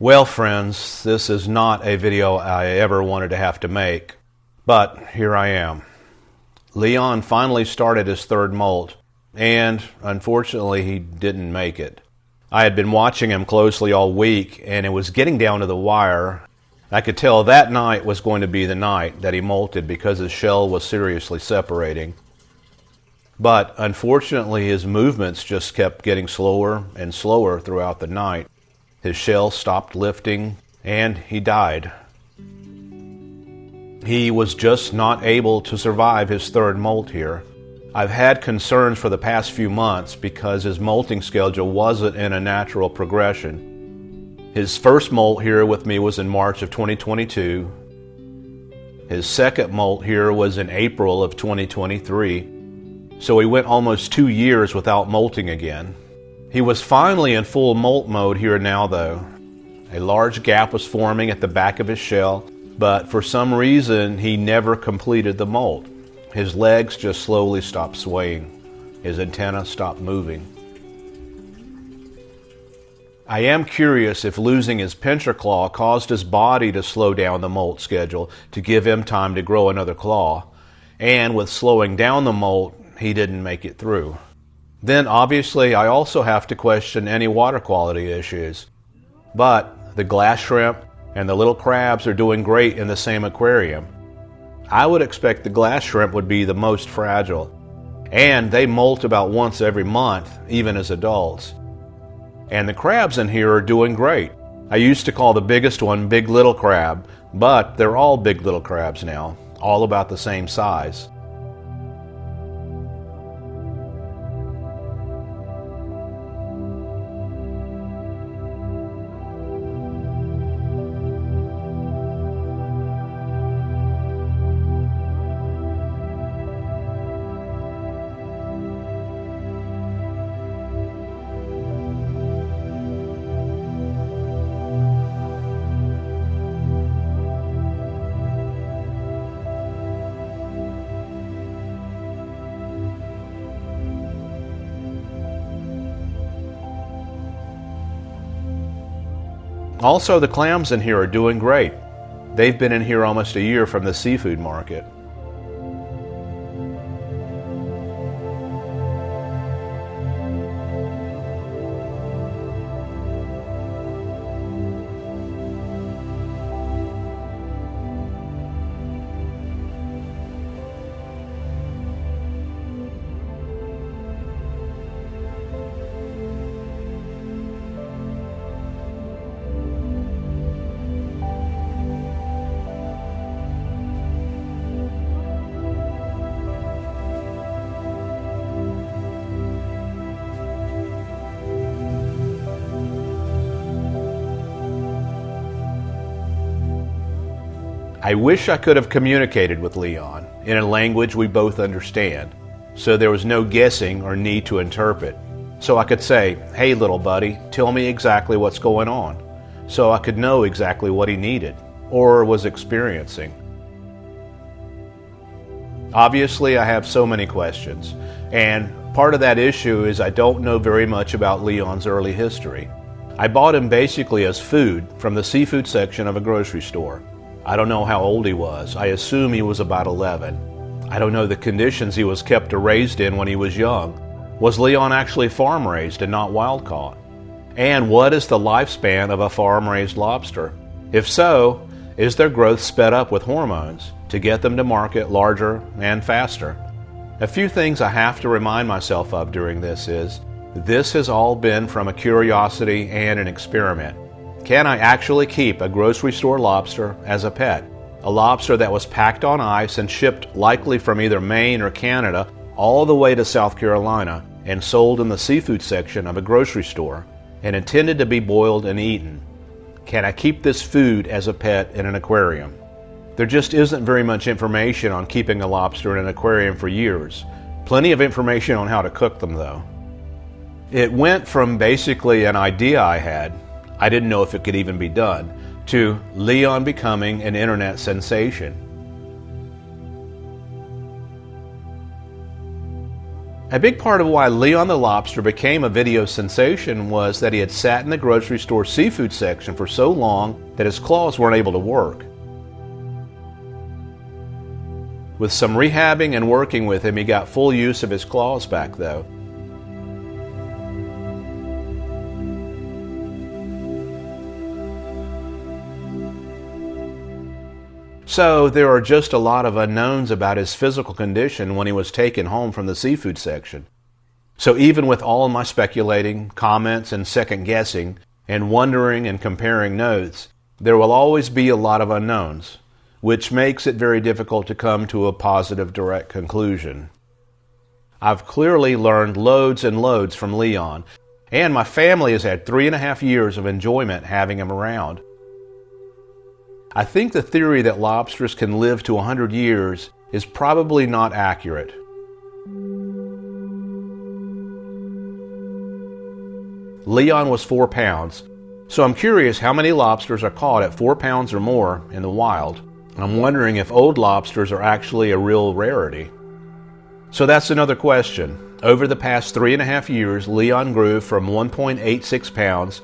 Well, friends, this is not a video I ever wanted to have to make, but here I am. Leon finally started his third molt, and unfortunately he didn't make it. I had been watching him closely all week, and it was getting down to the wire. I could tell that night was going to be the night that he molted because his shell was seriously separating. But unfortunately his movements just kept getting slower and slower throughout the night. His shell stopped lifting, and he died. He was just not able to survive his third molt here. I've had concerns for the past few months because his molting schedule wasn't in a natural progression. His first molt here with me was in March of 2022. His second molt here was in April of 2023. So he went almost 2 years without molting again. He was finally in full molt mode here now though. A large gap was forming at the back of his shell, but for some reason he never completed the molt. His legs just slowly stopped swaying. His antenna stopped moving. I am curious if losing his pincher claw caused his body to slow down the molt schedule to give him time to grow another claw, and with slowing down the molt, he didn't make it through. Then obviously I also have to question any water quality issues. But the glass shrimp and the little crabs are doing great in the same aquarium. I would expect the glass shrimp would be the most fragile, and they molt about once every month, even as adults. And the crabs in here are doing great. I used to call the biggest one Big Little Crab, but they're all Big Little Crabs now, all about the same size. Also, the clams in here are doing great. They've been in here almost a year from the seafood market. I wish I could have communicated with Leon in a language we both understand, so there was no guessing or need to interpret. So I could say, "Hey little buddy, tell me exactly what's going on," so I could know exactly what he needed or was experiencing. Obviously, I have so many questions, and part of that issue is I don't know very much about Leon's early history. I bought him basically as food from the seafood section of a grocery store. I don't know how old he was. I assume he was about 11. I don't know the conditions he was kept or raised in when he was young. Was Leon actually farm raised and not wild caught? And what is the lifespan of a farm raised lobster? If so, is their growth sped up with hormones to get them to market larger and faster? A few things I have to remind myself of during this is, this has all been from a curiosity and an experiment. Can I actually keep a grocery store lobster as a pet? A lobster that was packed on ice and shipped likely from either Maine or Canada all the way to South Carolina and sold in the seafood section of a grocery store and intended to be boiled and eaten. Can I keep this food as a pet in an aquarium? There just isn't very much information on keeping a lobster in an aquarium for years. Plenty of information on how to cook them though. It went from basically an idea I had, I didn't know if it could even be done, to Leon becoming an internet sensation. A big part of why Leon the Lobster became a video sensation was that he had sat in the grocery store seafood section for so long that his claws weren't able to work. With some rehabbing and working with him, he got full use of his claws back though. So there are just a lot of unknowns about his physical condition when he was taken home from the seafood section. So even with all my speculating, comments, and second guessing, and wondering and comparing notes, there will always be a lot of unknowns, which makes it very difficult to come to a positive, direct conclusion. I've clearly learned loads and loads from Leon, and my family has had 3.5 years of enjoyment having him around. I think the theory that lobsters can live to 100 years is probably not accurate. Leon was 4 pounds, so I'm curious how many lobsters are caught at 4 pounds or more in the wild. I'm wondering if old lobsters are actually a real rarity. So that's another question. Over the past 3.5 years, Leon grew from 1.86 pounds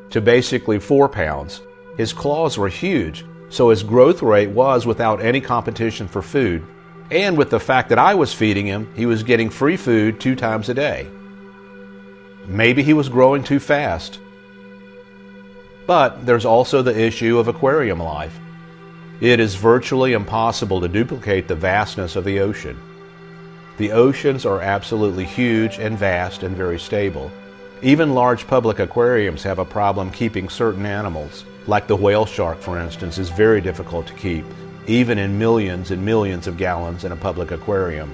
to basically 4 pounds. His claws were huge, so his growth rate was without any competition for food. And with the fact that I was feeding him, he was getting free food 2 times a day. Maybe he was growing too fast. But there's also the issue of aquarium life. It is virtually impossible to duplicate the vastness of the ocean. The oceans are absolutely huge and vast and very stable. Even large public aquariums have a problem keeping certain animals. Like the whale shark, for instance, is very difficult to keep, even in millions and millions of gallons in a public aquarium.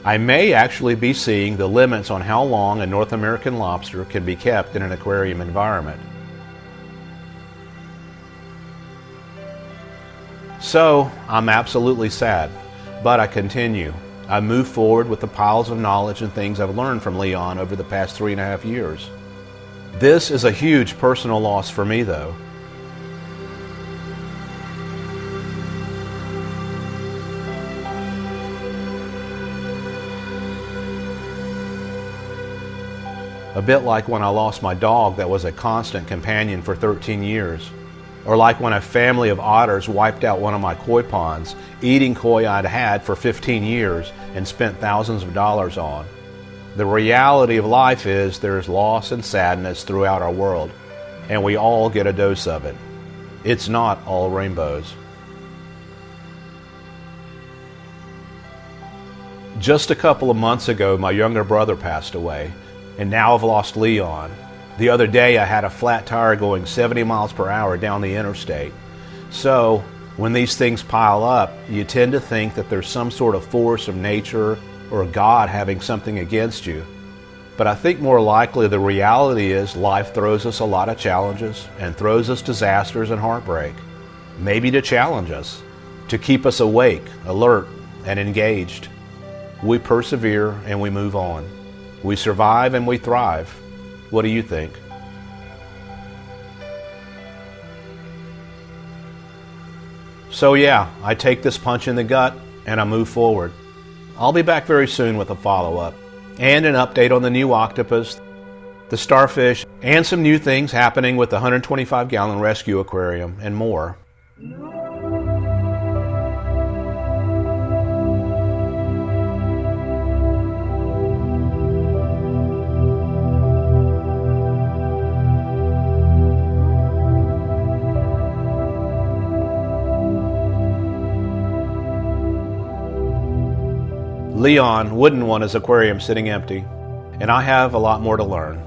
I may actually be seeing the limits on how long a North American lobster can be kept in an aquarium environment. So, I'm absolutely sad, but I continue. I move forward with the piles of knowledge and things I've learned from Leon over the past 3.5 years. This is a huge personal loss for me, though. A bit like when I lost my dog that was a constant companion for 13 years. Or like when a family of otters wiped out one of my koi ponds, eating koi I'd had for 15 years and spent thousands of dollars on. The reality of life is there's loss and sadness throughout our world, and we all get a dose of it. It's not all rainbows. Just a couple of months ago, my younger brother passed away, and now I've lost Leon. The other day I had a flat tire going 70 miles per hour down the interstate. So when these things pile up, you tend to think that there's some sort of force of nature or God having something against you. But I think more likely the reality is life throws us a lot of challenges and throws us disasters and heartbreak. Maybe to challenge us, to keep us awake, alert, and engaged. We persevere and we move on. We survive and we thrive. What do you think? So yeah, I take this punch in the gut and I move forward. I'll be back very soon with a follow-up and an update on the new octopus, the starfish, and some new things happening with the 125-gallon rescue aquarium and more. Leon wouldn't want his aquarium sitting empty, and I have a lot more to learn.